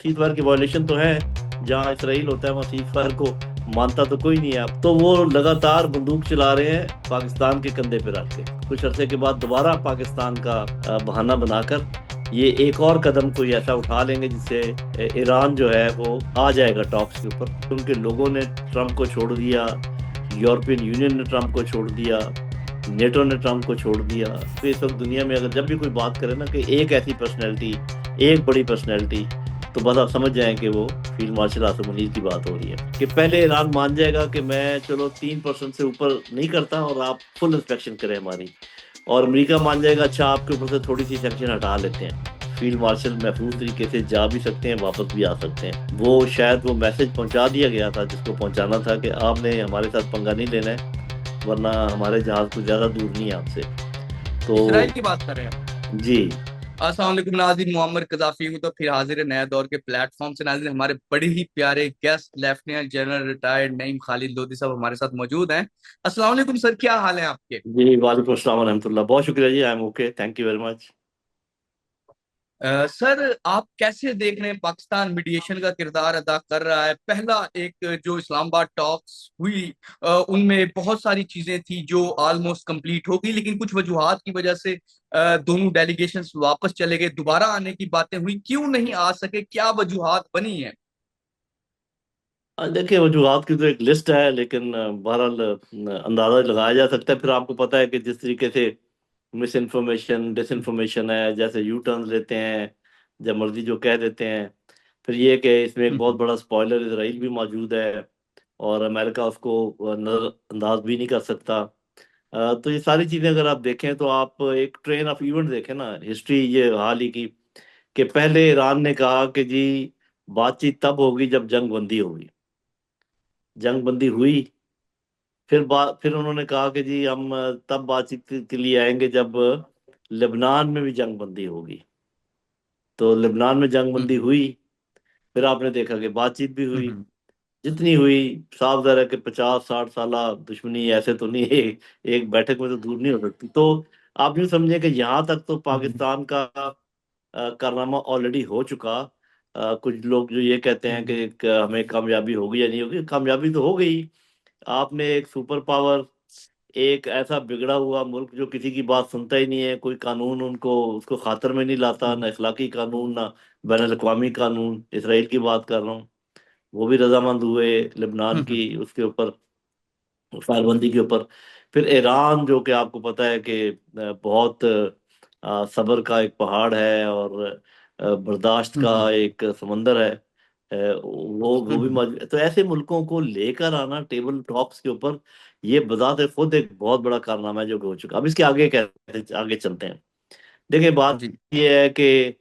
Cease fire की violation तो है। जहाँ इसराइल होता है वहाँ सीज फायर को मानता तो कोई नहीं है। अब तो वो लगातार बंदूक चला रहे हैं पाकिस्तान के कंधे पे रख के। कुछ अरसे के बाद दोबारा पाकिस्तान का बहाना बनाकर ये एक और कदम कोई ऐसा उठा लेंगे जिससे ईरान जो है वो आ जाएगा टॉप्स के ऊपर। उनके लोगों ने ट्रम्प को छोड़ दिया, यूरोपियन यूनियन ने ट्रम्प को छोड़ दिया, नेटो ने ट्रम्प को छोड़ दिया। तो इस वक्त दुनिया में अगर जब भी कोई बात करे ना कि एक ऐसी पर्सनैलिटी, एक बड़ी पर्सनैलिटी, तो बस आप समझ जाएं कि वो फील्ड मार्शल आसिम मुनीर की बात हो रही है। कि पहले ईरान मान जाएगा कि मैं चलो 3% से ऊपर नहीं करता और आप फुल इंस्पेक्शन करें हमारी, और अमेरिका मान जाएगा अच्छा आपके ऊपर से थोड़ी सी सेक्शन हटा लेते हैं। फील्ड मार्शल महफूज तरीके से जा भी सकते हैं, वापस भी आ सकते हैं। वो शायद वो मैसेज पहुंचा दिया गया था जिसको पहुंचाना था कि आपने हमारे साथ पंगा नहीं लेना है, वरना हमारे जहाज कुछ ज्यादा दूर नहीं है आपसे। इसराइल तो की बात कर रहे हैं। जी। अस्सलाम वालेकुम नाज़रीन, मुअम्मर कज़ाफ़ी हूँ तो फिर हाजिर है नया दौर के प्लेटफॉर्म से। नाज़रीन, हमारे बड़े ही प्यारे guest lieutenant general retired Naeem Khalid Lodhi साहब हमारे साथ मौजूद हैं। अस्सलाम वालेकुम सर, क्या हाल है आपके? जी वालेकुम अस्सलाम रहमतुल्लाह, बहुत शुक्रिया जी, I am okay, thank you very much. Sir, आप कैसे देख रहे हैं पाकिस्तान मीडिएशन का किरदार अदा कर रहा है? पहला एक जो इस्लामाबाद टॉक्स हुई, उनमें बहुत सारी चीजें थी जो ऑलमोस्ट कंप्लीट हो गई, लेकिन कुछ वजूहात की वजह से दोनों डेलीगेशंस वापस चले गए। दोबारा आने की बातें हुई, क्यों नहीं आ सके? क्या वजूहात बनी है? देखिए वजूहात की तो एक लिस्ट है, लेकिन बहरहाल अंदाजा लगाया जा सकता है। फिर आपको पता है कि जिस तरीके से मिस इन्फॉर्मेशन डिसइंफॉर्मेशन है, जैसे यू टर्न लेते हैं, जब मर्जी जो कह देते हैं। फिर ये कि इसमें एक बहुत हम्म। बड़ा स्पॉइलर इसराइल भी मौजूद है, और अमेरिका उसको नज़रअंदाज भी नहीं कर सकता। तो ये सारी चीज़ें अगर आप देखें तो आप एक ट्रेन ऑफ इवेंट देखें ना, हिस्ट्री ये हाल ही की, कि पहले ईरान ने कहा कि जी बातचीत तब होगी जब जंग बंदी होगी। जंग बंदी हुई, फिर उन्होंने कहा कि जी हम तब बातचीत के लिए आएंगे जब लेबनान में भी जंग बंदी होगी। तो लेबनान में जंग बंदी हम्म। हुई, फिर आपने देखा कि बातचीत भी हुई। हम्म। जितनी हुई, साफ ज़ाहिर है कि 50-60 साल दुश्मनी ऐसे तो नहीं, एक बैठक में तो दूर नहीं हो सकती। तो आप यूँ समझें कि यहाँ तक तो हम्म। पाकिस्तान का कारनामा ऑलरेडी हो चुका। कुछ लोग जो ये कहते हैं हम्म। कि हमें कामयाबी होगी या नहीं होगी, कामयाबी तो हो गई। आपने एक सुपर पावर, एक ऐसा बिगड़ा हुआ मुल्क जो किसी की बात सुनता ही नहीं है, कोई कानून उनको उसको खातर में नहीं लाता, ना इखलाकी कानून ना बैन अवी कानून, इसराइल की बात कर रहा हूँ, वो भी रजामंद हुए लेबनान हम्म। की उसके ऊपर, फायरबंदी के ऊपर। फिर ईरान जो कि आपको पता है कि बहुत सब्र का एक पहाड़ है, और बर्दाश्त का हम्म। एक समंदर है। वो भी हम्म। मौजूद। तो ऐसे मुल्कों को लेकर आना टेबल टॉक्स के ऊपर, ये बजाते खुद एक बहुत बड़ा कारनामा है जो कि हो चुका। अब इसके आगे कैसे आगे चलते हैं। देखिए बात जी। ये है कि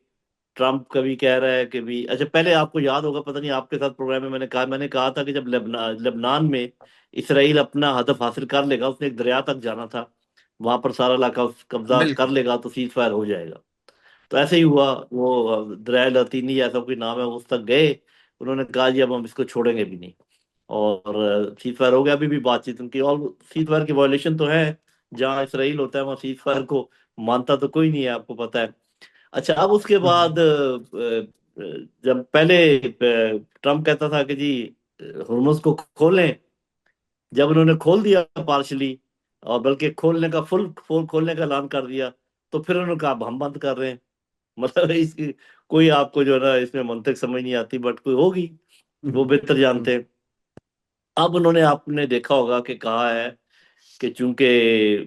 ट्रम्प कभी कह रहा है कि भी, अच्छा पहले आपको याद होगा, पता नहीं आपके साथ प्रोग्राम में मैंने कहा था कि जब लेबनान में इसराइल अपना हदफ हासिल कर लेगा, उसने एक दरिया तक जाना था, वहां पर सारा इलाका कब्जा कर बिल्कुल। लेगा तो सीज फायर हो जाएगा। तो ऐसे ही हुआ। वो दरिया लतीनी ऐसा कोई नाम है, उस तक गए। उन्होंने कहा जी अब हम इसको छोड़ेंगे भी नहीं, और सीज फायर हो गया। अभी भी बातचीत उनकी, और सीज फायर की वायलेशन तो है। जहाँ इसराइल होता है वहाँ सीज फायर को मानता तो कोई नहीं है, आपको पता है। अच्छा अब उसके बाद जब पहले ट्रम्प कहता था कि जी हुर्मुज को खोलें, जब उन्होंने खोल दिया पार्शली, और बल्कि खोलने का फुल खोलने का ऐलान कर दिया, तो फिर उन्होंने कहा अब हम बंद कर रहे हैं। मतलब इसकी कोई आपको जो है ना इसमें मंतक समझ नहीं आती, बट कोई होगी, वो हम्म। बेहतर हम्म। जानते हैं। अब उन्होंने, आपने देखा होगा कि कहा है कि चूंकि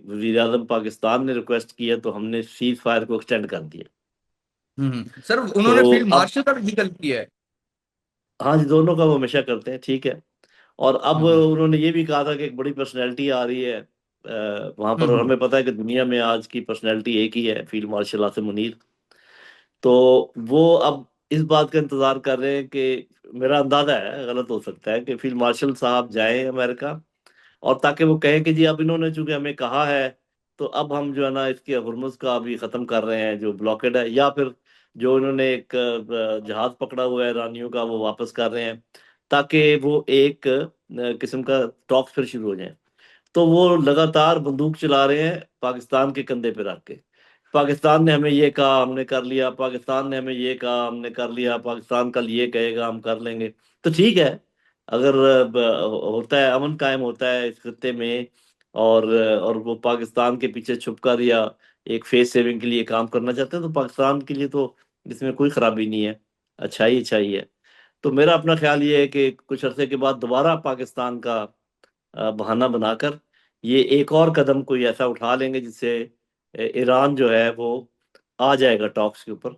वजीर आजम पाकिस्तान ने रिक्वेस्ट की है तो हमने सीज फायर को एक्सटेंड कर दिया। सर, तो उन्होंने फील्ड अब, मार्शल का भी जिक्र किया है। हाँ जी, दोनों का वो हमेशा करते हैं, ठीक है। और अब हम्म। उन्होंने ये भी कहा था कि एक बड़ी पर्सनैलिटी आ रही है वहां पर, और हम्म। हमें पता है कि दुनिया में आज की पर्सनैलिटी एक ही है, फील्ड मार्शल आसिम मुनीर। तो वो अब इस बात का इंतजार कर रहे हैं कि, मेरा अंदाजा है, गलत हो सकता है, कि फील्ड मार्शल साहब जाएं अमेरिका, और ताकि वो कहें कि जी अब इन्होंने चूंकि हमें कहा है, तो अब हम जो है ना इसके हुर्मुज का अभी खत्म कर रहे हैं जो ब्लॉकेड है, या फिर जो इन्होंने एक जहाज पकड़ा हुआ है ईरानियों का वो वापस कर रहे हैं, ताकि वो एक किस्म का टॉक फिर शुरू हो जाए। तो वो लगातार बंदूक चला रहे हैं पाकिस्तान के कंधे पे रख के। पाकिस्तान ने हमें ये कहा हमने कर लिया, पाकिस्तान ने हमें ये कहा हमने कर लिया, पाकिस्तान कल ये कहेगा हम कर लेंगे। तो ठीक है, अगर होता है, अमन कायम होता है इस खत्ते में, और वो पाकिस्तान के पीछे छुपकर या एक फेस सेविंग के लिए काम करना चाहते हैं, तो पाकिस्तान के लिए तो इसमें कोई खराबी नहीं है, अच्छा ही है। तो मेरा अपना ख्याल ये है कि कुछ अरसे के बाद दोबारा पाकिस्तान का बहाना बनाकर ये एक और कदम कोई ऐसा उठा लेंगे जिससे ईरान जो है वो आ जाएगा टॉक्स के ऊपर।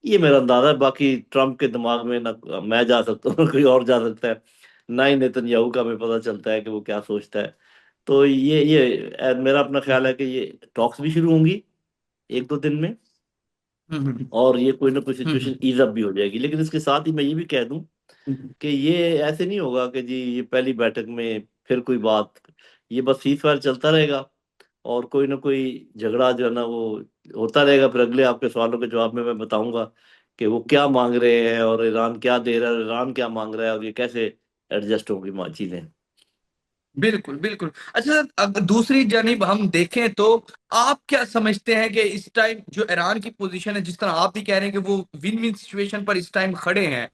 ये मेरा अंदाजा है, बाकी ट्रम्प के दिमाग में ना मैं जा सकता हूँ ना कोई और जा सकता है, ना ही नेतन्याहू का हमें पता चलता है कि वो क्या सोचता है। तो मेरा अपना ख्याल है कि ये टॉक्स भी शुरू होंगी एक दो दिन में, हम्म और ये कोई ना कोई हम्म सिचुएशन ईज अप भी हो जाएगी। लेकिन इसके साथ ही मैं ये भी कह दूं हम्म कि ये ऐसे नहीं होगा कि जी ये पहली बैठक में फिर कोई बात, ये बस सीज फायर चलता रहेगा और कोई ना कोई झगड़ा जो है ना वो होता रहेगा। फिर अगले आपके सवालों के जवाब में मैं बताऊंगा कि वो क्या मांग रहे हैं और ईरान क्या दे रहा है, ईरान क्या मांग रहा है, और ये कैसे एडजस्ट होगी चीजें। बिल्कुल बिल्कुल। अच्छा, अगर दूसरी जानिब हम देखें तो आप क्या समझते हैं कि इस टाइम जो ईरान की पोजीशन है, जिस तरह आप भी कह रहे हैं कि वो विन विन सिचुएशन पर इस टाइम खड़े हैं,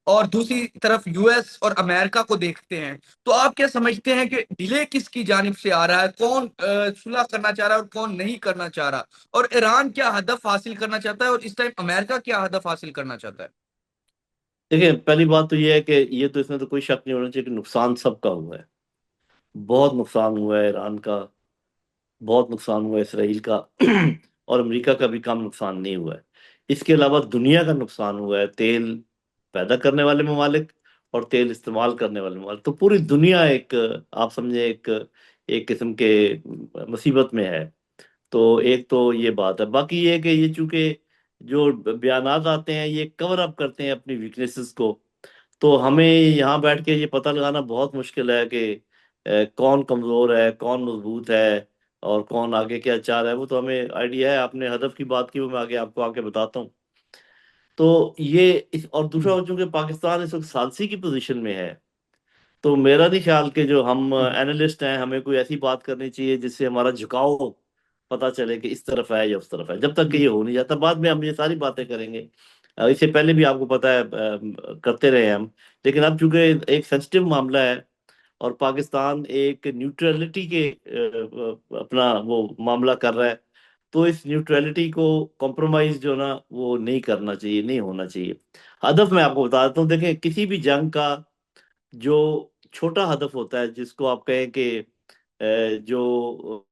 और दूसरी तरफ यूएस और अमेरिका को देखते हैं, तो आप क्या समझते हैं कि डिले किसकी जानिब से आ रहा है? कौन सुलह करना चाह रहा है और कौन नहीं करना चाह रहा? और ईरान क्या हदफ हासिल करना चाहता है और इस टाइम अमेरिका क्या हदफ हासिल करना चाहता है? देखिए, पहली बात तो ये है कि ये तो इसमें तो कोई शक नहीं होना चाहिए कि नुकसान सबका हुआ है, बहुत नुकसान हुआ है ईरान का, बहुत नुकसान हुआ है इसराइल का और अमेरिका का भी कम नुकसान नहीं हुआ है। इसके अलावा दुनिया का नुकसान हुआ है, तेल पैदा करने वाले ममालिक और तेल इस्तेमाल करने वाले ममालिक, तो पूरी दुनिया एक, आप समझे, एक एक किस्म के मुसीबत में है। तो एक तो ये बात है, बाकी ये है कि ये चूंकि जो बयानात आते हैं ये कवर अप करते हैं अपनी वीकनेसेस को, तो हमें यहाँ बैठ के ये पता लगाना बहुत मुश्किल है कि कौन कमजोर है कौन मजबूत है और कौन आगे क्या चाह रहा है। वो तो हमें आइडिया है, आपने हदफ की बात की, वो मैं आगे आपको आगे बताता हूँ। तो ये और दूसरा हम्म हो, चूंकि पाकिस्तान इस वक्त सालसी की पोजीशन में है, तो मेरा नहीं ख्याल कि जो हम हम्म एनालिस्ट हैं हमें कोई ऐसी बात करनी चाहिए जिससे हमारा झुकाव पता चले कि इस तरफ है या उस तरफ है। जब तक कि हम्म ये हो नहीं जाता, बाद में हम ये सारी बातें करेंगे। इससे पहले भी आपको पता है करते रहे हम। लेकिन अब चूंकि एक सेंसिटिव मामला है और पाकिस्तान एक न्यूट्रलिटी के अपना वो मामला कर रहा है, तो इस न्यूट्रलिटी को कॉम्प्रोमाइज जो ना वो नहीं करना चाहिए, नहीं होना चाहिए। हदफ मैं आपको बता देता हूँ, देखें किसी भी जंग का जो छोटा हदफ होता है, जिसको आप कहें कि जो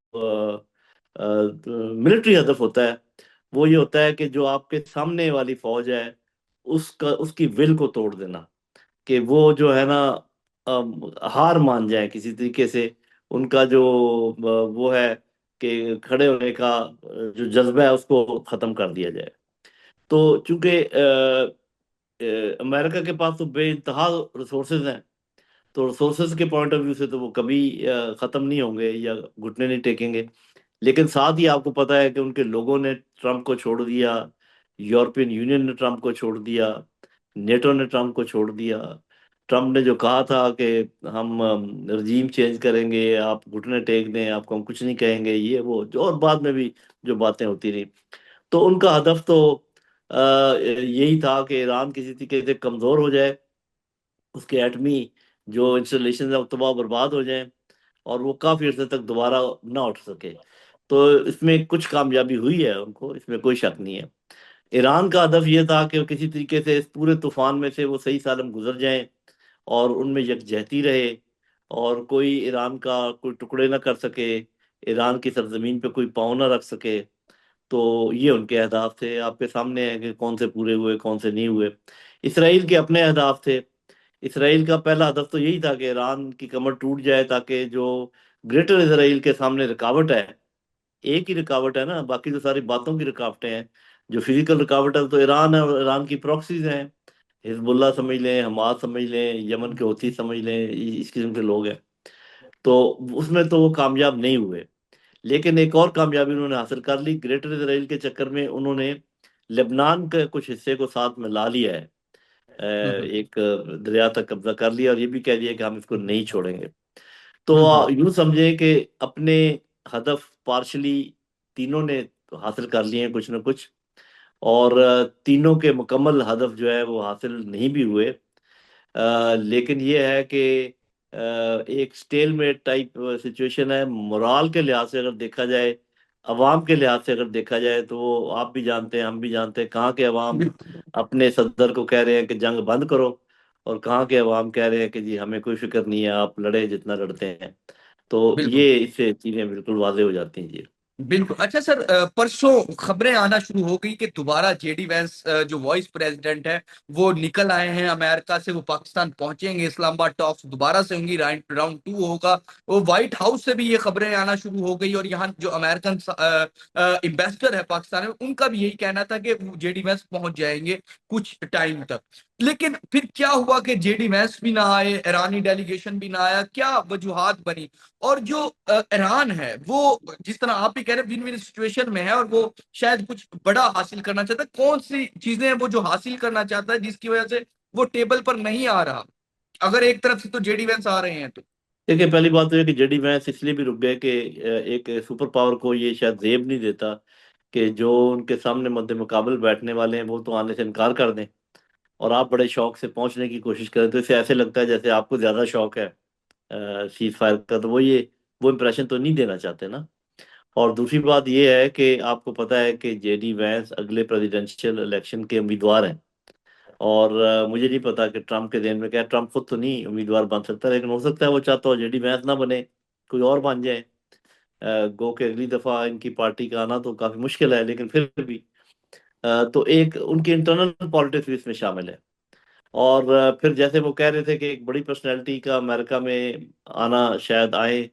मिलिट्री हदफ होता है, वो ये होता है कि जो आपके सामने वाली फौज है उसका उसकी विल को तोड़ देना, कि वो जो है ना हार मान जाए किसी तरीके से। उनका जो वो है कि खड़े होने का जो जज्बा है उसको खत्म कर दिया जाए। तो चूंकि अमेरिका के पास तो बेइंतहा रिसोर्सेज हैं, तो रिसोर्सेज के पॉइंट ऑफ व्यू से तो वो कभी खत्म नहीं होंगे या घुटने नहीं टेकेंगे। लेकिन साथ ही आपको पता है कि उनके लोगों ने ट्रम्प को छोड़ दिया, यूरोपियन यूनियन ने ट्रम्प को छोड़ दिया, नेटो ने ट्रम्प को छोड़ दिया। ट्रम्प ने जो कहा था कि हम रजीम चेंज करेंगे, आप घुटने टेक दें, आपको हम कुछ नहीं कहेंगे, ये वो जो, और बाद में भी जो बातें होती रही, तो उनका हदफ तो यही था कि ईरान किसी तरीके से कमजोर हो जाए, उसके एटमी जो इंस्टॉलेशन है वो तबाह बर्बाद हो जाए और वो काफी अर्से तक दोबारा ना उठ सके। तो इसमें कुछ कामयाबी हुई है उनको, इसमें कोई शक नहीं है। ईरान का हदफ ये था कि वो किसी तरीके से इस पूरे तूफान में से वो सही सालम गुजर जाएं और उनमें यकजहती रहे और कोई ईरान का कोई टुकड़े ना कर सके, ईरान की सरजमीन पे कोई पाँव ना रख सके। तो ये उनके अहदाफ थे, आपके सामने है कि कौन से पूरे हुए कौन से नहीं हुए। इसराइल के अपने अहदाफ थे। इसराइल का पहला हदफ तो यही था कि ईरान की कमर टूट जाए, ताकि जो ग्रेटर इसराइल के सामने रुकावट है, एक ही रुकावट है ना, बाकी तो सारी बातों की रुकावटें हैं। जो फिजिकल रुकावट है तो ईरान है और ईरान की प्रॉक्सीज हैं, हिजबुल्ला समझ लें, हमास समझ लें, यमन के हौथी समझ लें, इस किस्म के लोग हैं। तो उसमें तो वो कामयाब नहीं हुए। लेकिन एक और कामयाबी उन्होंने हासिल कर ली, ग्रेटर इसराइल के चक्कर में उन्होंने लेबनान के कुछ हिस्से को साथ में ला लिया है। हम्म एक दरिया तक कब्जा कर लिया और ये भी कह दिया कि हम इसको नहीं छोड़ेंगे। हम्म तो यूं समझे कि अपने हदफ पार्शली तीनों ने हासिल कर लिए हैं कुछ ना कुछ, और तीनों के मुकम्मल हदफ जो है वो हासिल नहीं भी हुए। लेकिन ये है कि एक स्टेलमेट टाइप सिचुएशन है। मोराल के लिहाज से अगर देखा जाए, अवाम के लिहाज से अगर देखा जाए, तो वो आप भी जानते हैं, हम भी जानते हैं, कहाँ के अवाम बिल्कुल अपने सदर को कह रहे हैं कि जंग बंद करो, और कहाँ के अवाम कह रहे हैं कि जी हमें कोई फिक्र नहीं है, आप लड़े जितना लड़ते हैं। तो बिल्कुल ये इससे चीज़ें बिल्कुल वाज़ेह हो जाती हैं जी। बिल्कुल। अच्छा सर, परसों खबरें आना शुरू हो गई कि दोबारा जेडी वैंस जो वाइस प्रेसिडेंट है वो निकल आए हैं अमेरिका से, वो पाकिस्तान पहुंचेंगे, इस्लामाबाद टॉक्स दोबारा से होंगी, राउंड 2 होगा। वो व्हाइट हाउस से भी ये खबरें आना शुरू हो गई, और यहाँ जो अमेरिकन एम्बेसडर है पाकिस्तान में, उनका भी यही कहना था कि जेडी वैंस पहुंच जाएंगे कुछ टाइम तक। लेकिन फिर क्या हुआ कि जेडी वैंस भी ना आए, ईरानी डेलीगेशन भी ना आया, क्या वजूहात बनी? और जो ईरान है वो, जिस तरह आप भी कह रहे हैं, विन विन सिचुएशन में है, और वो शायद कुछ बड़ा हासिल करना चाहता है। कौन सी चीजें हैं वो जो हासिल करना चाहता है जिसकी वजह से वो टेबल पर नहीं आ रहा, अगर एक तरफ से तो जेडी वेंस आ रहे हैं तो? देखिए, पहली बात तो ये कि जेडी वैंस इसलिए भी रुक गए कि एक सुपर पावर को ये शायद जेब नहीं देता कि जो उनके सामने मद्दे मुकाबल बैठने वाले हैं वो तो आने से इनकार कर दें, और आप बड़े शौक से पहुंचने की कोशिश करें, तो इसे ऐसे लगता है जैसे आपको ज्यादा शौक है सीज फायर का। तो वो इम्प्रेशन तो नहीं देना चाहते ना। और दूसरी बात ये है कि आपको पता है कि जेडी वैंस अगले प्रेसिडेंशियल इलेक्शन के उम्मीदवार हैं, और मुझे नहीं पता कि ट्रम्प के देन में क्या है। ट्रम्प खुद तो नहीं उम्मीदवार बन सकता, लेकिन हो सकता है वो चाहता हो जेडी वैंस ना बने, कोई और बन जाए। गो के अगली दफा इनकी पार्टी का आना तो काफी मुश्किल है, लेकिन फिर भी तो एक उनकी इंटरनल पॉलिटिक्स भी इसमें शामिल है। और फिर जैसे वो कह रहे थे कि एक बड़ी पर्सनैलिटी का अमेरिका में आना शायद आए,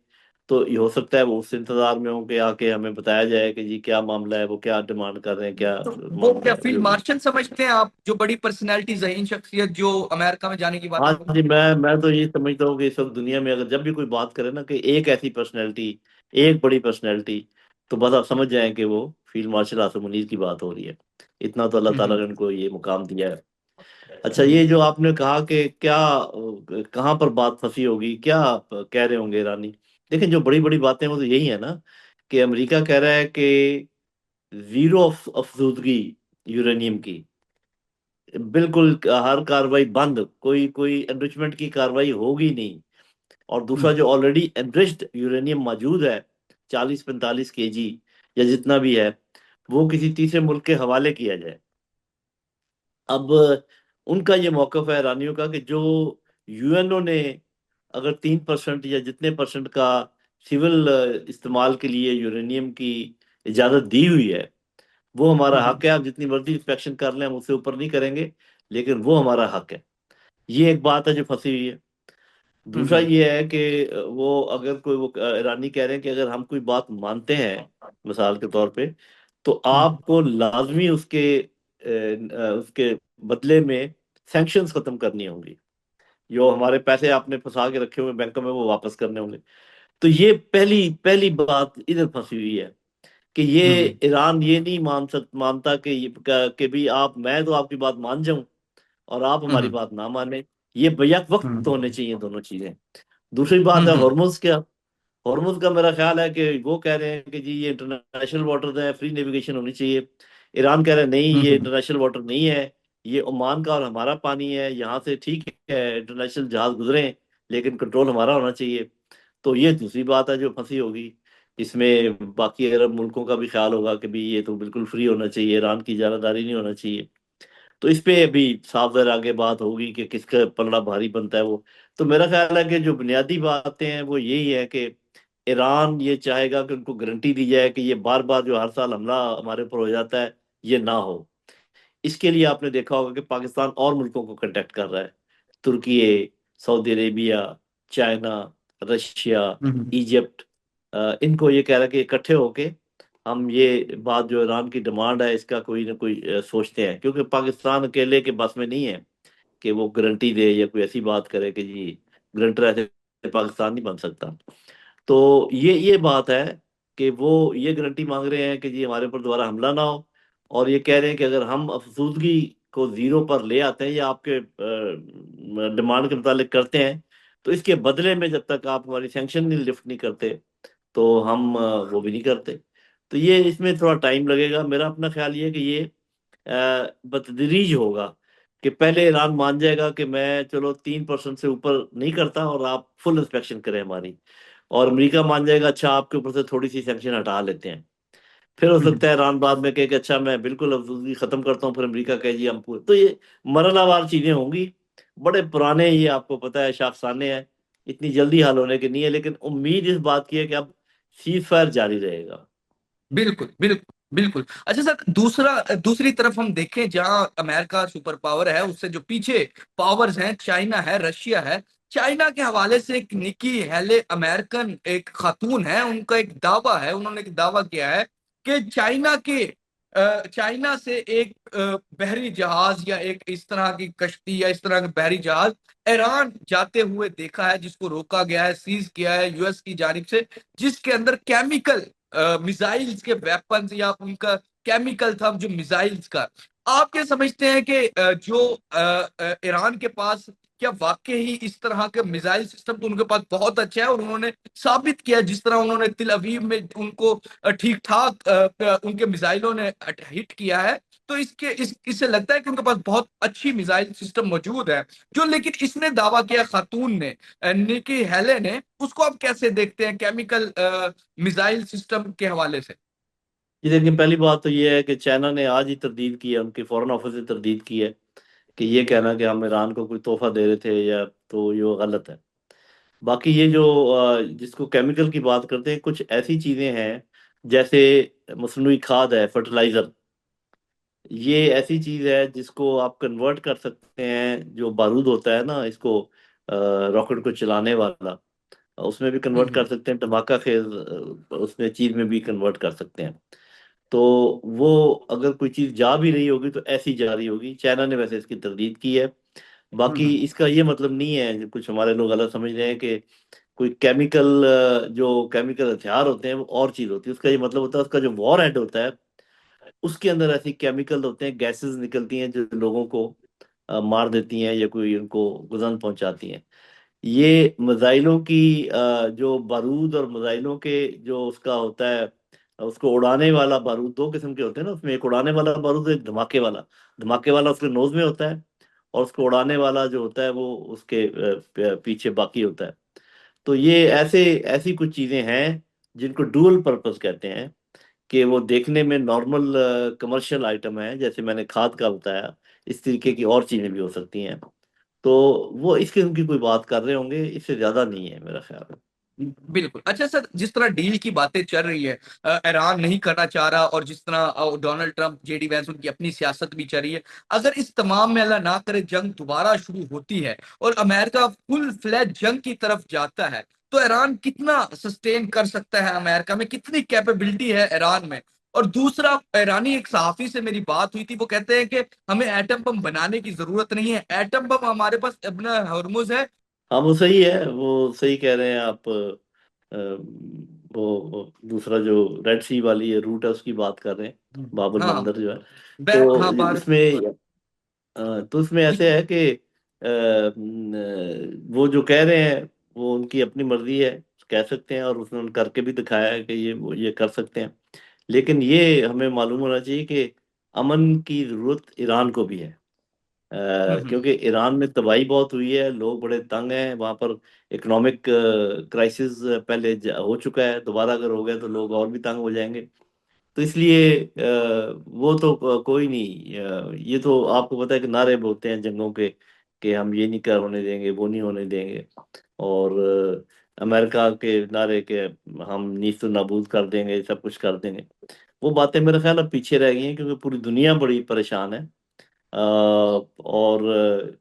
तो ये हो सकता है वो उस इंतजार में हो कि आके हमें बताया जाए कि जी क्या मामला है, वो क्या डिमांड कर रहे हैं, क्या तो वो मामला क्या है फील्ड जो भी। मार्शल समझते हैं आप, जो बड़ी पर्सनैलिटी, जहीन शख्सियत जो अमेरिका में जाने की हाँ बातें हो जी, रही मैं तो ये समझता हूँ कि इस वक्त दुनिया में अगर जब भी कोई बात करे ना कि एक ऐसी पर्सनैलिटी, एक बड़ी पर्सनैलिटी, तो बस आप समझ जाएं कि वो फील्ड मार्शल आसिम मुनीर की बात हो रही है। इतना तो अल्लाह ताला है? ने उनको ये मुकाम दिया है। अच्छा, हम्म, ये जो आपने कहा कि क्या कहाँ पर बात फंसी होगी, क्या आप कह रहे होंगे ईरानी। देखिए, जो बड़ी बड़ी बातें वो तो यही है ना कि अमेरिका कह रहा है कि जीरो अफजूदगी यूरेनियम की, बिल्कुल हर कार्रवाई बंद, कोई कोई एनरिचमेंट की कार्रवाई होगी नहीं। और दूसरा, हम्म, जो ऑलरेडी एनरिच्ड यूरेनियम मौजूद है 40-45 kg या जितना भी है, वो किसी तीसरे मुल्क के हवाले किया जाए। अब उनका ये मौकफ है ईरानियों का कि जो यूएनओ ने अगर 3% या जितने परसेंट का सिविल इस्तेमाल के लिए यूरेनियम की इजाजत दी हुई है, वो हमारा हम्म, हक है। आप जितनी मर्जी इंस्पेक्शन कर लें, हम उससे ऊपर नहीं करेंगे, लेकिन वो हमारा हक है। ये एक बात है जो फंसी हुई है। दूसरा हम्म, ये है कि वो अगर कोई वो ईरानी कह रहे हैं कि अगर हम कोई बात मानते हैं मिसाल के तौर पे, तो हम्म, आपको लाजमी उसके बदले में सैंक्शंस खत्म करनी होंगी। जो हमारे पैसे आपने फंसा के रखे हुए बैंकों में, वो वापस करने होंगे। तो ये पहली पहली बात इधर फंसी हुई है कि ये हम्म, ईरान ये नहीं मानता कि कि भी आप, मैं तो आपकी बात मान जाऊं और आप हमारी हम्म, बात ना माने। ये बैक वक्त हम्म, होने चाहिए दोनों चीजें। दूसरी बात है हम्म, हॉर्मुज क्या। हॉर्मुज का मेरा ख्याल है कि वो कह रहे हैं कि जी ये इंटरनेशनल वाटर है, फ्री नेविगेशन होनी चाहिए। ईरान कह रहे हैं नहीं, ये हम्म, इंटरनेशनल वाटर नहीं है, ये ओमान का और हमारा पानी है, यहाँ से ठीक है इंटरनेशनल जहाज गुजरे, लेकिन कंट्रोल हमारा होना चाहिए। तो ये दूसरी बात है जो फंसी होगी। इसमें बाकी अरब मुल्कों का भी ख्याल होगा कि भी ये तो बिल्कुल फ्री होना चाहिए, ईरान की इजारादारी नहीं होना चाहिए। तो इस पे अभी साफ ज़रा आगे बात होगी कि किसका पलड़ा भारी बनता है वो। तो मेरा ख्याल है कि जो बुनियादी बातें हैं वो यही है कि ईरान ये चाहेगा कि उनको गारंटी दी जाए कि ये बार बार जो हर साल हमला हमारे ऊपर हो जाता है, ये ना हो। इसके लिए आपने देखा होगा कि पाकिस्तान और मुल्कों को कांटेक्ट कर रहा है, तुर्की, सऊदी अरेबिया, चाइना, रशिया, हम्म, इजिप्ट। इनको ये कह रहा है कि इकट्ठे होके हम ये बात जो ईरान की डिमांड है इसका कोई ना कोई सोचते हैं, क्योंकि पाकिस्तान अकेले के बस में नहीं है कि वो गारंटी दे या कोई ऐसी बात करे कि जी गारंटर ऐसे पाकिस्तान नहीं बन सकता। तो ये बात है कि वो ये गारंटी मांग रहे हैं कि जी हमारे ऊपर दोबारा हमला ना हो। और ये कह रहे हैं कि अगर हम अफसूदगी को जीरो पर ले आते हैं या आपके डिमांड के मुताबिक करते हैं, तो इसके बदले में जब तक आप हमारी सैंक्शन नहीं लिफ्ट नहीं करते, तो हम वो भी नहीं करते। तो ये इसमें थोड़ा टाइम लगेगा। मेरा अपना ख्याल ये है कि ये बतदरीज होगा, कि पहले ईरान मान जाएगा कि मैं चलो 3% से ऊपर नहीं करता और आप फुल इंस्पेक्शन करें हमारी, और अमेरिका मान जाएगा अच्छा आपके ऊपर से थोड़ी सी सैंक्शन हटा लेते हैं। फिर हो हम्म, सकता है ईरान बाद में कहे कि अच्छा मैं बिल्कुल अफजूगी खत्म करता हूँ, फिर अमेरिका कहे जी हम पूरे। तो ये मरहलावार चीजें होंगी। बड़े पुराने ये आपको पता है शाफसाने हैं, इतनी जल्दी हल होने की नहीं है, लेकिन उम्मीद इस बात की है कि अब सीज फायर जारी रहेगा। बिल्कुल बिल्कुल बिल्कुल। अच्छा सर, दूसरी तरफ हम देखें, जहां अमेरिका सुपर पावर है, उससे जो पीछे पावर्स हैं, चाइना है, रशिया है। चाइना के हवाले से एक निकी हेले, अमेरिकन एक खातून है, उनका एक दावा है, उन्होंने एक दावा किया है कि चाइना से एक बहरी जहाज या एक इस तरह की कश्ती या इस तरह का बहरी जहाज ईरान जाते हुए देखा है, जिसको रोका गया है, सीज किया है यूएस की जानिब से, जिसके अंदर केमिकल मिसाइल्स के वेपन्स या उनका केमिकल था जो मिसाइल्स का। आप क्या समझते हैं कि ईरान के पास क्या वाकई ही इस तरह के मिसाइल सिस्टम तो उनके पास बहुत अच्छा है, और उन्होंने साबित किया, जिस तरह उन्होंने तिल अवीव में उनको ठीक ठाक उनके मिसाइलों ने हिट किया है। तो इससे लगता है कि उनके पास बहुत अच्छी मिसाइल सिस्टम मौजूद है। जो लेकिन इसने दावा किया खातून ने, निकी हेले ने, उसको आप कैसे देखते हैं केमिकल मिसाइल सिस्टम के हवाले से? ये देखिए, पहली बात तो ये है कि चाइना ने आज ही तरदीद की है, उनके फॉरेन ऑफिस ने तरदीद की है कि ये कहना कि हम ईरान को कोई तोहफा दे रहे थे या, तो ये गलत है। बाकी ये जो जिसको केमिकल की बात करते हैं, कुछ ऐसी चीजें हैं जैसे मसनूई खाद है, फर्टिलाइजर। ये ऐसी चीज है जिसको आप कन्वर्ट कर सकते हैं, जो बारूद होता है ना इसको, रॉकेट को चलाने वाला, उसमें भी कन्वर्ट कर हम्म सकते हैं, धमाका खेज उसमें चीज में भी कन्वर्ट कर सकते हैं। तो वो अगर कोई चीज जा भी रही होगी तो ऐसी जा रही होगी। चाइना ने वैसे इसकी तरदीद की है। बाकी हम्म इसका ये मतलब नहीं है, जो कुछ हमारे लोग गलत समझ रहे हैं कि कोई केमिकल, जो केमिकल हथियार होते हैं वो और चीज होती है। उसका ये मतलब होता है उसका जो वॉर हेड होता है उसके अंदर ऐसे केमिकल होते हैं, गैसेस निकलती हैं जो लोगों को मार देती हैं या कोई उनको गुजन पहुंचाती हैं। ये मिसाइलों की जो बारूद और मिसाइलों के जो उसका होता है, उसको उड़ाने वाला बारूद दो किस्म के होते हैं ना, उसमें एक उड़ाने वाला बारूद, एक धमाके वाला। धमाके वाला उसके नोज में होता है, और उसको उड़ाने वाला जो होता है वो उसके पीछे बाकी होता है। तो ये ऐसे ऐसी कुछ चीजें हैं जिनको डुअल पर्पस कहते हैं, कि वो देखने में नॉर्मल कमर्शियल आइटम है, जैसे मैंने खाद का बताया, इस तरीके की और चीजें भी हो सकती हैं। तो वो इस किस्म की कोई बात कर रहे होंगे, इससे ज्यादा नहीं है मेरा ख्याल है। बिल्कुल। अच्छा सर, जिस तरह डील की बातें चल रही है, ईरान नहीं करना चाह रहा, और जिस तरह डोनाल्ड ट्रंप, जेडी वैंस, उनकी अपनी सियासत भी चल रही है, अगर इस तमाम में अल्लाह ना करे जंग दोबारा शुरू होती है और अमेरिका फुल फ्लैज जंग की तरफ जाता है, तो ईरान कितना सस्टेन कर सकता है? अमेरिका में कितनी कैपेबिलिटी है ईरान में? और दूसरा, ईरानी एक सहाफी से मेरी बात हुई थी, वो कहते हैं कि हमें एटम बम बनाने की जरूरत नहीं है, एटम बम हमारे पास अपना हॉर्मुज है। हाँ वो सही है, वो सही कह रहे हैं आप। वो दूसरा जो रेड सी वाली है रूट है उसकी बात कर रहे हैं, बाबुल हाँ मंदर जो है। हाँ, तो बाहर। उसमें तो उसमें जी ऐसे है कि वो जो कह रहे हैं वो उनकी अपनी मर्जी है, कह सकते हैं, और उसने करके भी दिखाया है कि ये वो ये कर सकते हैं। लेकिन ये हमें मालूम होना चाहिए कि अमन की जरूरत ईरान को भी है। हम्म क्योंकि ईरान में तबाही बहुत हुई है, लोग बड़े तंग हैं वहाँ पर। इकोनॉमिक क्राइसिस पहले हो चुका है, दोबारा अगर हो गया तो लोग और भी तंग हो जाएंगे। तो इसलिए वो तो कोई नहीं, ये तो आपको पता है कि नारे बोलते हैं जंगों के, कि हम ये नहीं कर होने देंगे, वो नहीं होने देंगे। और अमेरिका के नारे के हम नीस्त नाबूद कर देंगे, सब कुछ कर देंगे। वो बातें मेरे ख्याल अब पीछे रह गई हैं, क्योंकि पूरी दुनिया बड़ी परेशान है। और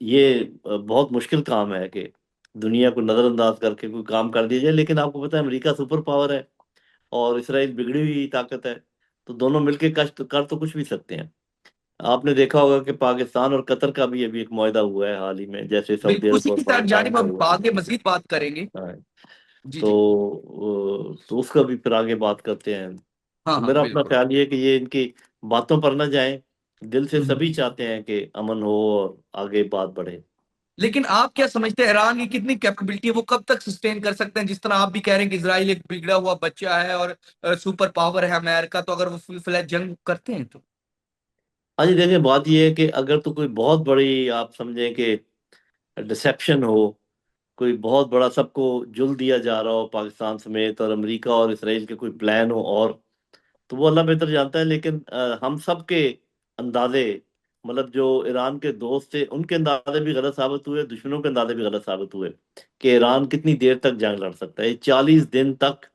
ये बहुत मुश्किल काम है कि दुनिया को नजरअंदाज करके कोई काम कर दिया जाए। लेकिन आपको पता है अमेरिका सुपर पावर है और इसराइल बिगड़ी हुई ताकत है, तो दोनों मिलके कष्ट कर तो कुछ भी सकते हैं। आपने देखा होगा कि पाकिस्तान और कतर का भी अभी एक मुआहदा हुआ है हाल ही में, जैसे सऊदी बिल्कुल, अरब उसी और की तरफ पाकिस्तान जानिब का हम हुआ। आगे मजीद बात करेंगे। हाँ। जी जी। तो उसका भी फिर आगे बात करते हैं। हाँ तो हाँ, मेरा अपना बिल्कुल। ख्याल ये है कि ये इनकी बातों पर ना जाएं। दिल से हम्म सभी चाहते हैं कि अमन हो और आगे बात बढ़े। लेकिन आप क्या समझते हैं ईरान की कितनी कैपेबिलिटी है, वो कब तक सस्टेन कर सकते हैं? जिस तरह आप भी कह रहे हैं कि इसराइल एक बिगड़ा हुआ बच्चा है और सुपर पावर है अमेरिका, तो अगर वो फुल फ्लैज जंग करते हैं तो। हाँ जी, देखिए बात ये है कि अगर तो कोई बहुत बड़ी आप समझें कि डिसेप्शन हो, कोई बहुत बड़ा सबको जुल दिया जा रहा हो पाकिस्तान समेत, और अमेरिका और इसराइल के कोई प्लान हो, और तो वो अल्लाह बेहतर जानता है। लेकिन हम सब के अंदाजे, मतलब जो ईरान के दोस्त थे उनके अंदाजे भी गलत साबित हुए, दुश्मनों के अंदाजे भी गलत साबित हुए कि ईरान कितनी देर तक जंग लड़ सकता है। 40 दिन तक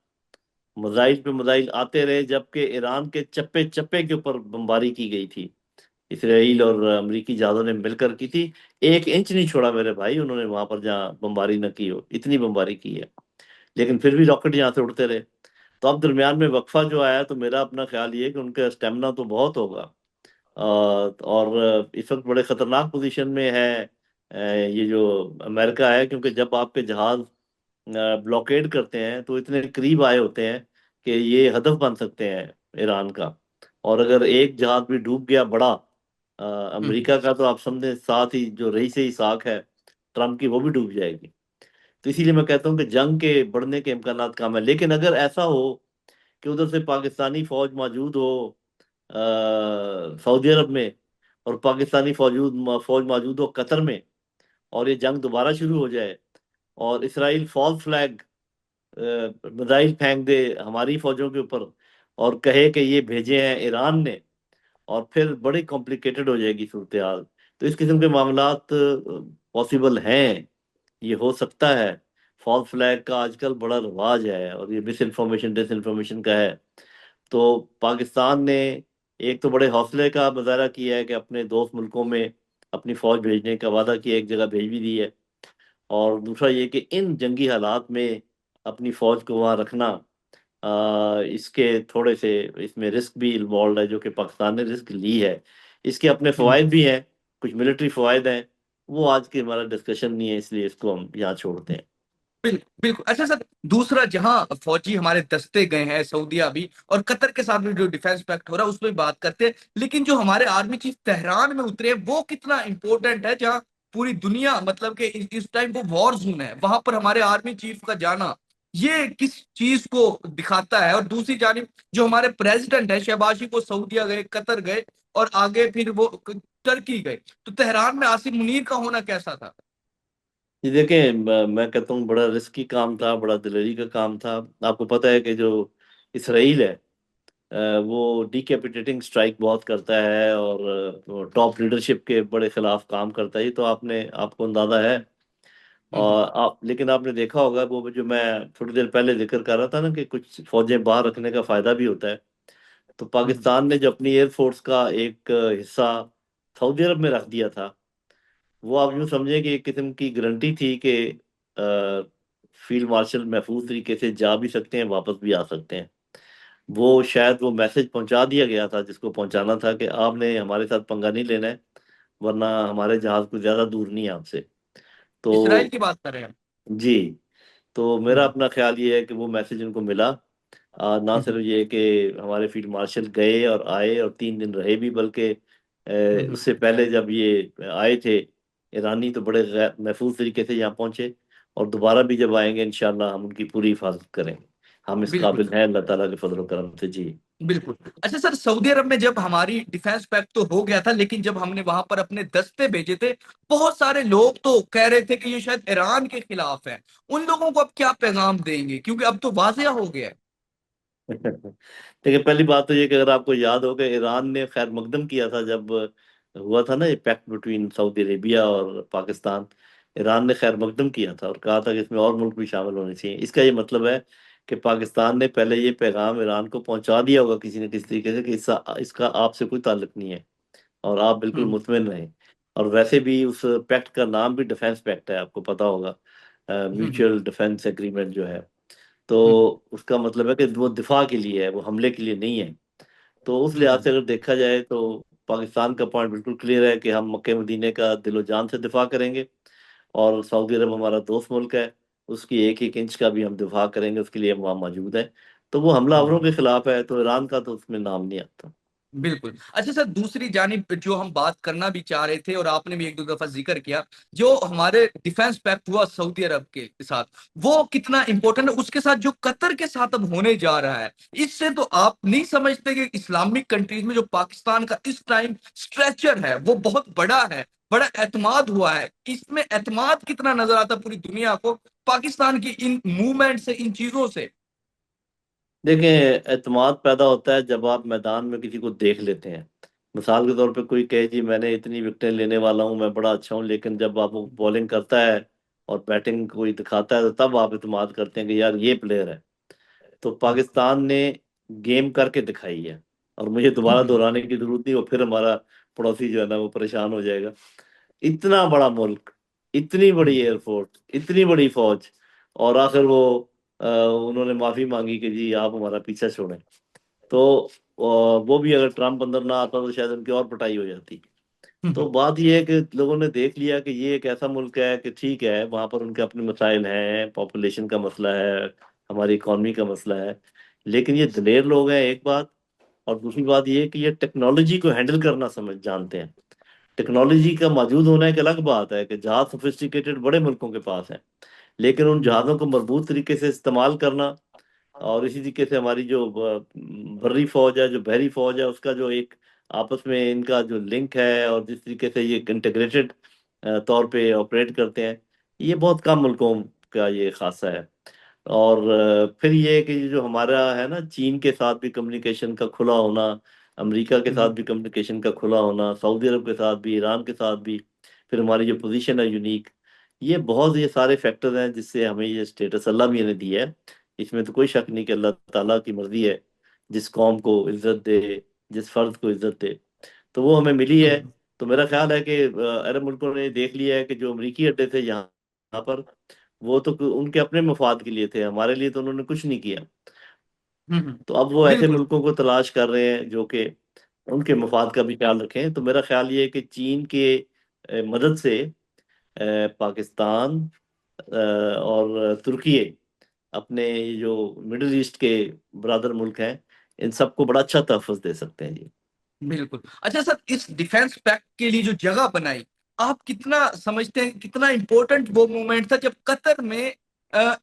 मिसाइल पे मिसाइल आते रहे, जबकि ईरान के चप्पे चप्पे के ऊपर बमबारी की गई थी, इसराइल और अमरीकी जहाज़ों ने मिलकर की थी। 1 इंच नहीं छोड़ा मेरे भाई उन्होंने वहां पर जहां बमबारी न की हो, इतनी बमबारी की है। लेकिन फिर भी रॉकेट यहाँ से उड़ते रहे। तो अब दरमियान में वक्फा जो आया, तो मेरा अपना ख्याल ये है कि उनका स्टेमिना तो बहुत होगा, और इस वक्त बड़े खतरनाक पोजीशन में है ये जो अमेरिका है, क्योंकि जब आपके जहाज ब्लॉकेड करते हैं तो इतने करीब आए होते हैं कि ये हदफ बन सकते हैं ईरान का। और अगर एक जहाज भी डूब गया बड़ा हम्म। अमेरिका का, तो आप समझें साथ ही जो रही से ही साख है ट्रम्प की, वो भी डूब जाएगी। तो इसीलिए मैं कहता हूँ कि जंग के बढ़ने के इम्कानात कम है। लेकिन अगर ऐसा हो कि उधर से पाकिस्तानी फौज मौजूद हो सऊदी अरब में, और पाकिस्तानी फौज मौजूद हो कतर में, और ये जंग दोबारा शुरू हो जाए, और इसराइल फॉल्स फ्लैग मिसाइल फेंक दे हमारी फौजों के ऊपर, और कहे कि ये भेजे हैं ईरान ने, और फिर बड़ी कॉम्प्लिकेटेड हो जाएगी सूरत हाल। तो इस किस्म के मामलात पॉसिबल हैं, ये हो सकता है। फॉल्स फ्लैग का आजकल बड़ा रिवाज है, और ये मिस इन्फॉर्मेशन डिस इन्फॉर्मेशन का है। तो पाकिस्तान ने एक तो बड़े हौसले का मुजाहरा किया है कि अपने दोस्त मुल्कों में अपनी फौज भेजने का वादा किया, एक जगह भेज भी दी है। और दूसरा ये कि इन जंगी हालात में अपनी फौज को वहाँ रखना, इसके थोड़े से इसमें रिस्क भी इन्वॉल्व है, जो कि पाकिस्तान ने रिस्क ली है। इसके अपने हम्म। फवायद भी हैं, कुछ मिलिट्री फवायद हैं, वो आज की हमारा डिस्कशन नहीं है, इसलिए इसको हम यहाँ छोड़ते हैं। बिल्कुल। अच्छा सर, दूसरा, जहां फौजी हमारे दस्ते गए हैं सऊदीया भी, और कतर के साथ भी जो डिफेंस पैक्ट हो रहा है उसमें बात करते हैं, लेकिन जो हमारे आर्मी चीफ तेहरान में उतरे हैं वो कितना इंपॉर्टेंट है, जहां पूरी दुनिया मतलब कि इस टाइम वो वॉर जोन है, वहां पर हमारे आर्मी चीफ का जाना ये किस चीज को दिखाता है? और दूसरी जानिब जो हमारे प्रेसिडेंट है शहबाज शरीफ, वो सऊदीया गए, कतर गए, और आगे फिर वो टर्की गए, तो तेहरान में आसिम मुनीर का होना कैसा था? ये देखें, मैं कहता हूँ बड़ा रिस्की काम था, बड़ा दिलेरी का काम था। आपको पता है कि जो इसराइल है, वो डिकैपिटेटिंग स्ट्राइक बहुत करता है, और टॉप लीडरशिप के बड़े खिलाफ काम करता है, ये तो आपने आपको अंदाजा है। हम्म। और आप, लेकिन आपने देखा होगा वो जो मैं थोड़ी देर पहले जिक्र कर रहा था ना, कि कुछ फौजें बाहर रखने का फायदा भी होता है। तो हम्म। पाकिस्तान ने जो अपनी एयरफोर्स का एक हिस्सा सऊदी अरब में रख दिया था, वो आप यूं समझे कि एक किस्म की गारंटी थी कि फील्ड मार्शल महफूज तरीके से जा भी सकते हैं, वापस भी आ सकते हैं। वो शायद वो मैसेज पहुंचा दिया गया था जिसको पहुंचाना था, कि आपने हमारे साथ पंगा नहीं लेना है, वरना हमारे जहाज को ज्यादा दूर नहीं है आपसे। इसराइल तो की बात कर रहे हैं हम। जी, तो मेरा हम्म। अपना ख्याल ये है कि वो मैसेज उनको मिला। ना हम्म। सिर्फ ये कि हमारे फील्ड मार्शल गए और आए और 3 दिन रहे भी, बल्कि हम्म। उससे पहले जब ये आए थे ईरानी, तो बड़े महफूज तरीके से यहाँ पहुंचे। और दोबारा भी जब आएंगे इंशाल्लाह हम उनकी पूरी हिफाजत करेंगे। हम इस बिल्कुल काबिल सर। हैं अल्लाह ताला के फजल करम से जी। बिल्कुल। अच्छा सर, सऊदी अरब में जब हमारी डिफेंस पैक्ट तो हो गया था, लेकिन जब हमने वहां पर अपने दस्ते भेजे थे, बहुत सारे लोग तो कह रहे थे कि ये शायद ईरान के खिलाफ है। उन लोगों को अब क्या पैगाम देंगे, क्योंकि अब तो वाजिया हो गया है। देखिए, पहली बात तो ये कि अगर आपको याद हो कि ईरान ने खैर मकदम किया था जब हुआ था ना ये पैक्ट बिटवीन सऊदी अरेबिया और पाकिस्तान, ईरान ने खैर मकदम किया था और कहा था कि इसमें और मुल्क भी शामिल होने चाहिए। इसका ये मतलब है कि पाकिस्तान ने पहले ये पैगाम ईरान को पहुंचा दिया होगा किसी न किसी तरीके से, कि इसका आपसे कोई ताल्लुक नहीं है, और आप बिल्कुल हम्म। मुतमिन रहें। और वैसे भी उस पैक्ट का नाम भी डिफेंस पैक्ट है, आपको पता होगा, हम्म। म्यूचुअल डिफेंस एग्रीमेंट जो है। तो हम्म। उसका मतलब है कि वो दिफा के लिए है, वो हमले के लिए नहीं है। तो उस लिहाज हम्म। से अगर देखा जाए तो पाकिस्तान का पॉइंट बिल्कुल क्लियर है कि हम मक्के मदीने का दिलो जान से दिफा करेंगे, और सऊदी अरब हमारा दोस्त मुल्क है, उसकी एक एक इंच का भी हम दिफा करेंगे, उसके लिए हम वहाँ मौजूद हैं। तो वो हमलावरों हम्म। के खिलाफ है, तो ईरान का तो उसमें नाम नहीं आता। बिल्कुल। अच्छा सर, दूसरी जानिब जो हम बात करना भी चाह रहे थे और आपने भी 1-2 दफ़ा ज़िक्र किया, जो हमारे डिफेंस पैक्ट हुआ सऊदी अरब के साथ, वो कितना इम्पोर्टेंट है, उसके साथ जो कतर के साथ अब होने जा रहा है, इससे तो आप नहीं समझते कि इस्लामिक कंट्रीज़ में जो पाकिस्तान का इस टाइम स्ट्रेचर है, वो बहुत बड़ा है, बड़ा एतमाद हुआ है। इसमें एतमाद कितना नज़र आता है पूरी दुनिया को, पाकिस्तान की इन मूवमेंट से, इन चीज़ों से? देखें, एतमाद पैदा होता है जब आप मैदान में किसी को देख लेते हैं। मिसाल के तौर पे कोई कहे जी मैंने इतनी विकेटें लेने वाला हूँ, मैं बड़ा अच्छा हूँ, लेकिन जब आप वो बॉलिंग करता है और बैटिंग कोई दिखाता है तो तब आप एतमाद करते हैं कि यार ये प्लेयर है। तो पाकिस्तान ने गेम करके दिखाई है, और मुझे हुँ, दोबारा हुँ। दोहराने की जरूरत नहीं, वो फिर हमारा पड़ोसी जो है ना वो परेशान हो जाएगा। इतना बड़ा मुल्क, इतनी हुँ, बड़ी एयरफोर्स, इतनी बड़ी फौज, और आखिर वो उन्होंने माफी मांगी कि जी आप हमारा पीछा छोड़ें। तो वो भी अगर ट्रम्प अंदर ना आता तो शायद उनकी और पिटाई हो जाती। हुँ, तो हुँ। बात यह है कि लोगों ने देख लिया कि ये एक ऐसा मुल्क है कि ठीक है वहां पर उनके अपने मसाइल हैं, पॉपुलेशन का मसला है, हमारी इकॉनमी का मसला है, लेकिन ये दिलेर लोग हैं एक बात। और दूसरी बात ये है कि ये टेक्नोलॉजी को हैंडल करना समझ जानते हैं। टेक्नोलॉजी का मौजूद होना एक अलग बात है कि जहाज सोफिस्टिकेटेड बड़े मुल्कों के पास है, लेकिन उन हुँ, हुँ। जहाज़ों को मजबूत तरीके से इस्तेमाल करना, और इसी तरीके से हमारी जो बर्री फौज है, जो बहरी फौज है, उसका जो एक आपस में इनका जो लिंक है, और जिस तरीके से ये इंटीग्रेटेड तौर पे ऑपरेट करते हैं, ये बहुत कम मुल्कों का ये खासा है। और फिर ये है कि ये जो हमारा है ना, चीन के साथ भी कम्युनिकेशन का खुला होना, अमेरिका के हुँ, साथ हुँ। भी कम्युनिकेशन का खुला होना, सऊदी अरब के साथ भी, ईरान के साथ भी, फिर हमारी जो पोजीशन है यूनिक, ये सारे फैक्टर्स हैं जिससे हमें ये स्टेटस अल्लाह भी ने दिया है। इसमें तो कोई शक नहीं कि अल्लाह ताला की मर्जी है, जिस कौम को इज्जत दे, जिस फर्द को इज्जत दे, तो वो हमें मिली हुँ, है। हुँ। तो मेरा ख्याल है कि अरब मुल्कों ने देख लिया है कि जो अमरीकी अड्डे थे यहाँ पर, वो तो उनके अपने मफाद के लिए थे, हमारे लिए तो उन्होंने कुछ नहीं किया। हुँ, हुँ। तो अब वो ऐसे बिल्कुल। मुल्कों को तलाश कर रहे हैं जो कि उनके मफाद का भी ख्याल रखें। तो मेरा ख्याल ये है कि चीन के मदद से पाकिस्तान और तुर्की अपने ये जो मिडिल ईस्ट के ब्रादर मुल्क हैं, इन सबको बड़ा अच्छा तहफ़्फ़ुज़ दे सकते हैं जी। बिल्कुल। अच्छा सर, इस डिफेंस पैक्ट के लिए जो जगह बनाई, आप कितना समझते हैं कितना इम्पोर्टेंट वो मोमेंट था जब कतर में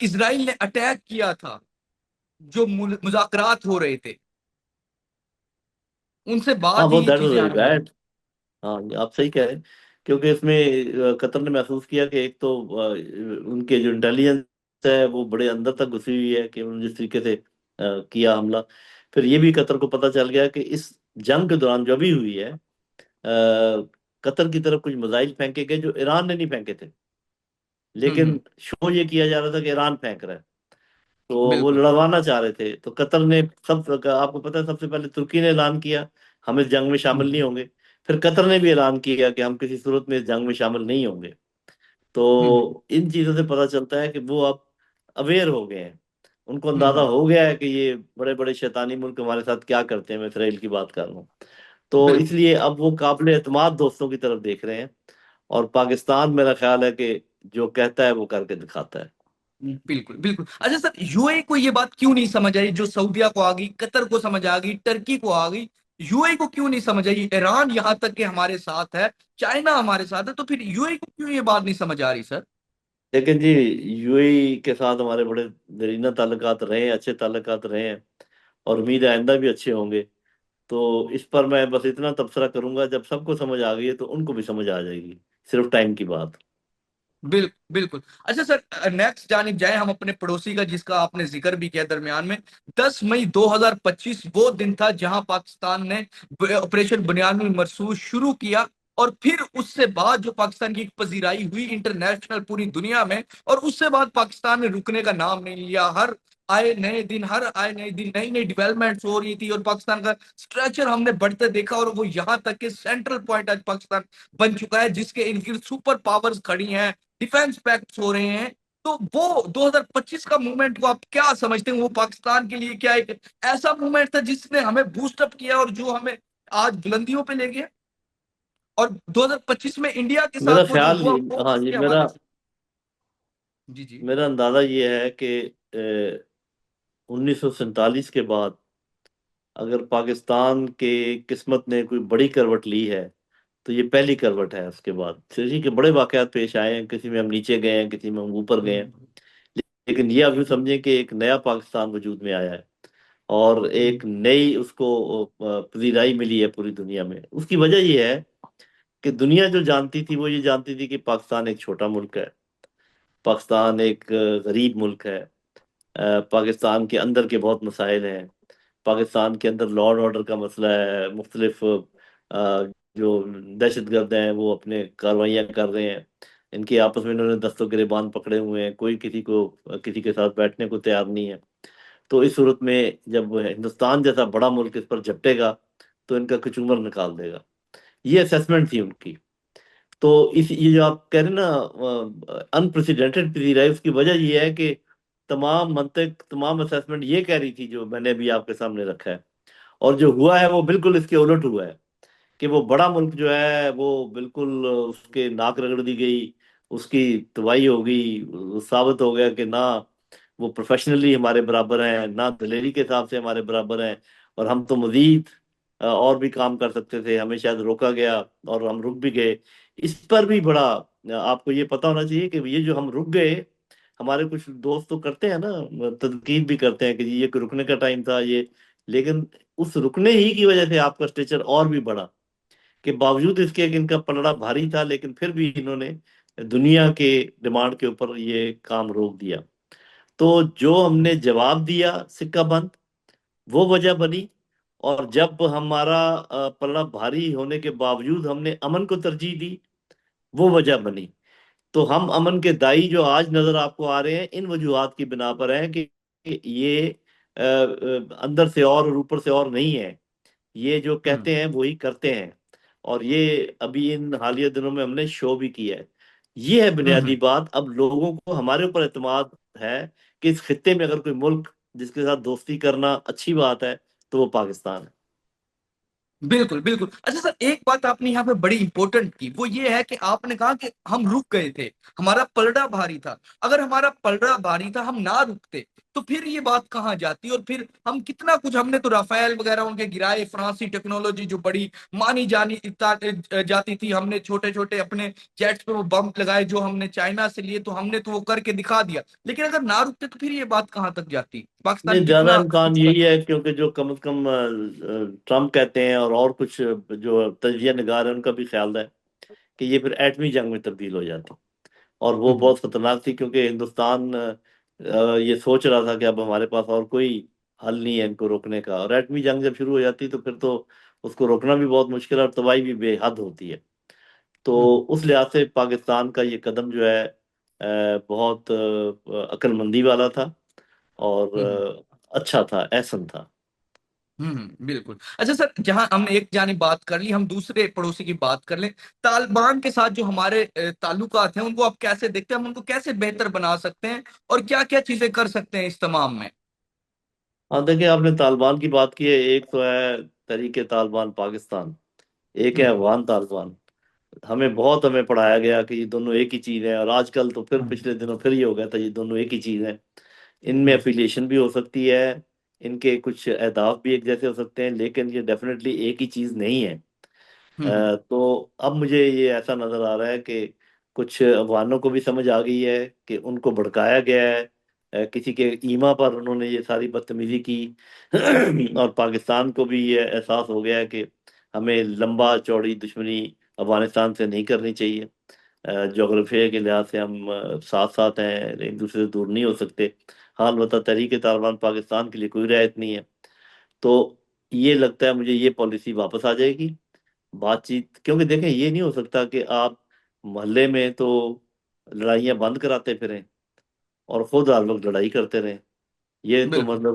इज़राइल ने अटैक किया था, जो मुज़ाकरात हो रहे थे, उनसे हाँ, बाद ही वो ये दैट वाज़ चीज़ें वेरी आगे बढ़ी। बैड। हाँ, आप सही कह रहे हैं, क्योंकि इसमें कतर ने महसूस किया कि एक तो उनके जो इंटेलिजेंस है वो बड़े अंदर तक घुसी हुई है कि उन्होंने जिस तरीके से किया हमला। फिर ये भी कतर को पता चल गया कि इस जंग के दौरान जो भी हुई है, कतर की तरफ कुछ मिसाइल फेंके गए जो ईरान ने नहीं फेंके थे, हुँ, लेकिन हुँ। शो ये किया जा रहा था कि ईरान फेंक रहा है। तो वो बिल्कुल। लड़वाना चाह रहे थे, तो कतर ने सब, आपको पता है, सबसे पहले तुर्की ने ऐलान किया हम इस जंग में हुँ, शामिल नहीं हुँ। होंगे। फिर कतर ने भी ऐलान किया कि हम किसी सूरत में इस जंग में शामिल नहीं होंगे। हुँ, हुँ। तो इन चीजों से पता चलता है कि वो अब अवेयर हो गए हैं, उनको हुँ, अंदाजा हुँ। हो गया है कि ये बड़े बड़े शैतानी मुल्क हमारे साथ क्या करते हैं। मैं इसराइल की बात कर रहा हूँ। तो बिल्कुल। इसलिए अब वो काबिल एतमाद दोस्तों की तरफ देख रहे हैं, और पाकिस्तान मेरा ख्याल है कि जो कहता है वो करके दिखाता है। बिल्कुल, बिल्कुल। अच्छा सर, यूएई को ये बात क्यों नहीं समझ आई जो सऊदीया को आ गई, कतर को समझ आ गई, टर्की को आ गई, यूएई को क्यों नहीं समझ आई? ईरान यहाँ तक कि हमारे साथ है, चाइना हमारे साथ है, तो फिर यूएई को क्यों ये बात नहीं समझ आ रही सर? लेकिन जी, यूएई के साथ हमारे बड़े दरीना ताल्लुकात रहे हैं, अच्छे ताल्लुकात रहे हैं, और उम्मीद है आइंदा भी अच्छे होंगे। तो इस पर मैं बस इतना तबसरा करूंगा, जब सबको समझ आ गई है तो उनको भी समझ आ जाएगी, सिर्फ टाइम की बात। बिल्कुल। अच्छा सर, नेक्स्ट जानिब जाएँ हम अपने पड़ोसी का जिसका आपने ज़िक्र भी किया दरमियान में। 10 मई 2025 वो दिन था जहाँ पाकिस्तान ने ब ऑपरेशन बुनियाद मरसूल शुरू किया, और फिर उससे बाद जो पाकिस्तान की एक पज़ीराई हुई इंटरनेशनल पूरी दुनिया में, और उससे बाद पाकिस्तान ने रुकने का नाम नहीं लिया। हर आए नए दिन नई-नई डेवलपमेंट्स हो रही थी और पाकिस्तान का स्ट्रक्चर हमने बढ़ते देखा, और वो यहाँ तक कि सेंट्रल पॉइंट आज पाकिस्तान बन चुका है जिसके इर्द-गिर्द सुपर पावर्स खड़ी हैं। डिफेंस पैक्ट्स हो रहे हैं, तो वो 2025 का मूवमेंट को आप क्या समझते हैं? वो पाकिस्तान के लिए क्या एक ऐसा मूवमेंट था जिसने हमें बूस्ट अप किया और जो हमें आज बुलंदियों पे ले गया? और 2025 में इंडिया के साथ मेरा वो जो ख्याल हुआ ये, वो हाँ जी, किसके मेरा हवाले से? जी, जी। मेरा अंदाजा ये है कि 1947 के बाद अगर पाकिस्तान के किस्मत ने कोई बड़ी करवट ली है तो ये पहली करवट है। उसके बाद ठीक है बड़े वाकयात पेश आए हैं, किसी में हम नीचे गए हैं, किसी में हम ऊपर गए हैं, लेकिन ये आप यूं समझें कि एक नया पाकिस्तान वजूद में आया है और एक नई उसको पजीराई मिली है पूरी दुनिया में। उसकी वजह ये है कि दुनिया जो जानती थी वो ये जानती थी कि पाकिस्तान एक छोटा मुल्क है, पाकिस्तान एक गरीब मुल्क है, पाकिस्तान के अंदर के बहुत मसाइल हैं, पाकिस्तान के अंदर लॉ एंड ऑर्डर का मसला है, मुख्तलिफ जो दहशतगर्द हैं वो अपने कार्रवाइयाँ कर रहे हैं, इनके आपस में इन्होंने दस्तों गिरेबान पकड़े हुए हैं, कोई किसी के साथ बैठने को तैयार नहीं है। तो इस सूरत में जब हिंदुस्तान जैसा बड़ा मुल्क इस पर झपटेगा तो इनका कचूमर निकाल देगा। ये असेसमेंट थी उनकी। तो इस ये जो आप कह रहे हैं ना अनप्रेसिडेंटेड पीरियड है, उसकी वजह ये है कि तमाम मंतक तमाम असेसमेंट ये कह रही थी जो मैंने अभी आपके सामने रखा है, और जो हुआ है वो बिल्कुल इसके उलट हुआ है कि वो बड़ा मुल्क जो है वो बिल्कुल उसके नाक रगड़ दी गई, उसकी तबाही हो गई। साबित हो गया कि ना वो प्रोफेशनली हमारे बराबर हैं, ना दलेरी के हिसाब से हमारे बराबर हैं, और हम तो मजीद और भी काम कर सकते थे, हमें शायद रोका गया और हम रुक भी गए। इस पर भी बड़ा आपको ये पता होना चाहिए कि ये जो हम रुक गए, हमारे कुछ दोस्त तो करते हैं ना, तनकीद भी करते हैं कि जी ये रुकने का टाइम था ये, लेकिन उस रुकने ही की वजह से आपका स्ट्रेचर और भी बढ़ा, कि बावजूद इसके कि इनका पलड़ा भारी था लेकिन फिर भी इन्होंने दुनिया के डिमांड के ऊपर ये काम रोक दिया। तो जो हमने जवाब दिया सिक्का बंद, वो वजह बनी। और जब हमारा पलड़ा भारी होने के बावजूद हमने अमन को तरजीह दी, वो वजह बनी। तो हम अमन के दाई जो आज नजर आपको आ रहे हैं इन वजूहात की बिना पर हैं कि ये अंदर से और ऊपर से और नहीं है, ये जो हम्म कहते हैं वही करते हैं। और ये अभी इन हालिया दिनों में हमने शो भी किया है। ये है बुनियादी हम्म बात। अब लोगों को हमारे ऊपर एतमाद है कि इस खित्ते में अगर कोई मुल्क जिसके साथ दोस्ती करना अच्छी बात है तो वो पाकिस्तान है। बिल्कुल बिल्कुल। अच्छा सर, एक बात आपने यहाँ पे बड़ी इंपॉर्टेंट की, वो ये है कि आपने कहा कि हम रुक गए थे, हमारा पलड़ा भारी था। अगर हमारा पलड़ा भारी था, हम ना रुकते, तो फिर ये बात कहाँ जाती? और फिर हम कितना कुछ, हमने तो राफेल वगैरह उनके गिराए, फ्रांसी टेक्नोलॉजी जो बड़ी मानी जानी जाती थी, हमने छोटे छोटे अपने जेट्स पे वो बम लगाए जो हमने चाइना से लिए, तो हमने तो वो करके दिखा दिया। लेकिन अगर ना रुकते तो फिर ये बात कहाँ तक जाती? पाकिस्तान नहीं, ज्यादा कितना इम्कान कुछ कर। यही है क्योंकि जो कम से कम ट्रम्प कहते हैं और कुछ जो तजिया निगार है उनका भी ख्याल है कि ये फिर एटमी जंग में तब्दील हो जाती। और वो हम्म बहुत खतरनाक थी क्योंकि हिंदुस्तान ये सोच रहा था कि अब हमारे पास और कोई हल नहीं है इनको रोकने का, और एटमी जंग जब शुरू हो जाती तो फिर तो उसको रोकना भी बहुत मुश्किल है और तबाही भी बेहद होती है। तो हम्म उस लिहाज से पाकिस्तान का ये कदम जो है बहुत अक्लमंदी वाला था और हम्म अच्छा था, एहसन था। बिल्कुल। अच्छा सर, जहां हमने एक जानी बात कर ली, हम दूसरे पड़ोसी की बात कर लें। तालिबान के साथ जो हमारे ताल्लुकात हैं, उनको आप कैसे देखते हैं? हम उनको कैसे बेहतर बना सकते हैं और क्या क्या चीजें कर सकते हैं इस तमाम में? हाँ देखिए, आपने तालिबान की बात की है। एक तो है तहरीक तालिबान पाकिस्तान, एक है हम्म अफगान तालिबान। हमें पढ़ाया गया कि ये दोनों एक ही चीज है, और आजकल तो फिर हम्म पिछले दिनों फिर ये हो गया था ये दोनों एक ही चीज है। इनमें हम्म एफिलिएशन भी हो सकती है, इनके कुछ अहदाफ भी एक जैसे हो सकते हैं, लेकिन ये डेफिनेटली एक ही चीज नहीं है। हम्म तो अब मुझे ये ऐसा नजर आ रहा है कि कुछ अफगानों को भी समझ आ गई है कि उनको भड़काया गया है, किसी के ईमा पर उन्होंने ये सारी बदतमीजी की और पाकिस्तान को भी ये एहसास हो गया है कि हमें लंबा चौड़ी दुश्मनी अफगानिस्तान से नहीं करनी चाहिए। जोग्राफिया के लिहाज से हम साथ साथ हैं, एक दूसरे से दूर नहीं हो सकते। हाँ अलबत्ता तहरीक तालिबान पाकिस्तान के लिए कोई रियायत नहीं है। तो ये लगता है मुझे ये पॉलिसी वापस आ जाएगी, बातचीत। क्योंकि देखें ये नहीं हो सकता कि आप मोहल्ले में तो लड़ाइयाँ बंद कराते फिरें और खुद हर वक्त लड़ाई करते रहें। ये तो बिल्कुल मतलब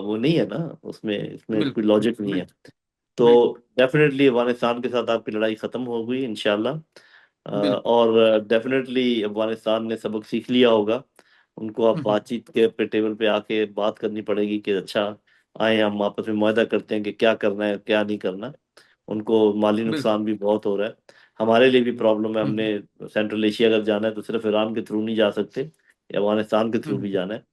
वो नहीं है ना, उसमें इसमें कोई बिल्कुल लॉजिक नहीं है। बिल्कुल तो बिल्कुल डेफिनेटली अफगानिस्तान के साथ आपकी लड़ाई खत्म हो गई इंशाल्लाह। बिल्कुल और डेफिनेटली अफगानिस्तान ने सबक सीख लिया होगा। उनको अब हम्म बातचीत के पे टेबल पे आके बात करनी पड़ेगी कि अच्छा आए हम आपस में मुआहदा करते हैं कि क्या करना है क्या नहीं करना। उनको माली बिल्कुल नुकसान भी बहुत हो रहा है, हमारे लिए भी प्रॉब्लम है। हम्म हमने सेंट्रल एशिया अगर जाना है तो सिर्फ ईरान के थ्रू नहीं जा सकते, अफगानिस्तान के थ्रू भी हम्म जाना है।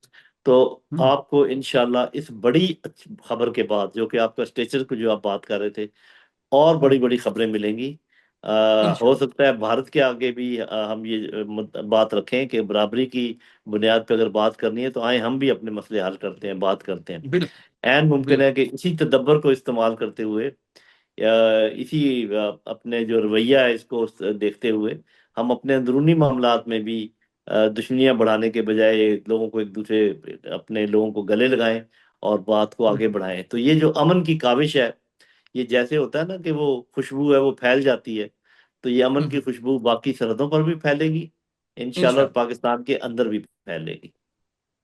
तो हम्म, आपको इंशाल्लाह इस बड़ी खबर के बाद, जो कि आपका स्टेचर को जो आप बात कर रहे थे, और हम्म, बड़ी बड़ी खबरें मिलेंगी। हो इंशाल्लाह। सकता है भारत के आगे भी हम ये बात रखें कि बराबरी की बुनियाद पर अगर बात करनी है तो आए हम भी अपने मसले हल करते हैं, बात करते हैं। बिल्कुल। ऐन मुमकिन है बिल्कुल। कि इसी तदब्बर को इस्तेमाल करते हुए, इसी अपने जो रवैया है इसको देखते हुए, हम अपने अंदरूनी मामलात में भी दुश्मनियां बढ़ाने के बजाय लोगों को एक दूसरे, अपने लोगों को गले लगाएं और बात को आगे हम्म, बढ़ाएं। तो ये जो अमन की काविश है, ये जैसे होता है ना कि वो खुशबू है वो फैल जाती है, तो ये अमन की हम्म, खुशबू बाकी सरहदों पर भी फैलेगी इंशाल्लाह, और इंशाल्लाह। पाकिस्तान के अंदर भी फैलेगी।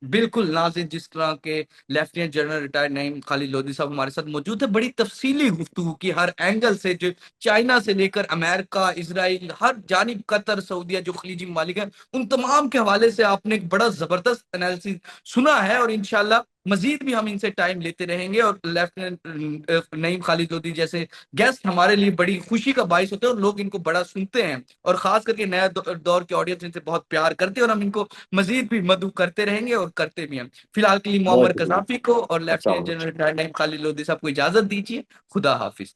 बिल्कुल नाज़िर, जिस तरह के lieutenant general retired Naeem Khalid Lodhi साहब हमारे साथ मौजूद है, बड़ी तफसीली गुफ्तगू की हर एंगल से, जो चाइना से लेकर अमेरिका, इसराइल, हर जानिब कतर, सऊदीया, जो खलीजी ममालिक हैं, उन तमाम के हवाले से आपने एक बड़ा जबरदस्त एनालिसिस सुना है। और इंशाल्लाह मजीद भी हम इनसे टाइम लेते रहेंगे। और लेफ्टिनेंट नईम खालिद लोधी जैसे गेस्ट हमारे लिए बड़ी खुशी का बाइस होते हैं, और लोग इनको बड़ा सुनते हैं, और खास करके नया दौर के ऑडियंस इनसे बहुत प्यार करते हैं, और हम इनको मजीद भी मदऊ करते रहेंगे और करते भी हैं। फिलहाल के लिए बहुत मोअम्मर शुक्रिया। कज़ाफ़ी को और अस्सलाम लेफ्टिनेंट जनरल वालेकुम। रिटायर्ड नईम खालिद लोधी साहब को इजाजत दीजिए। खुदा हाफिज।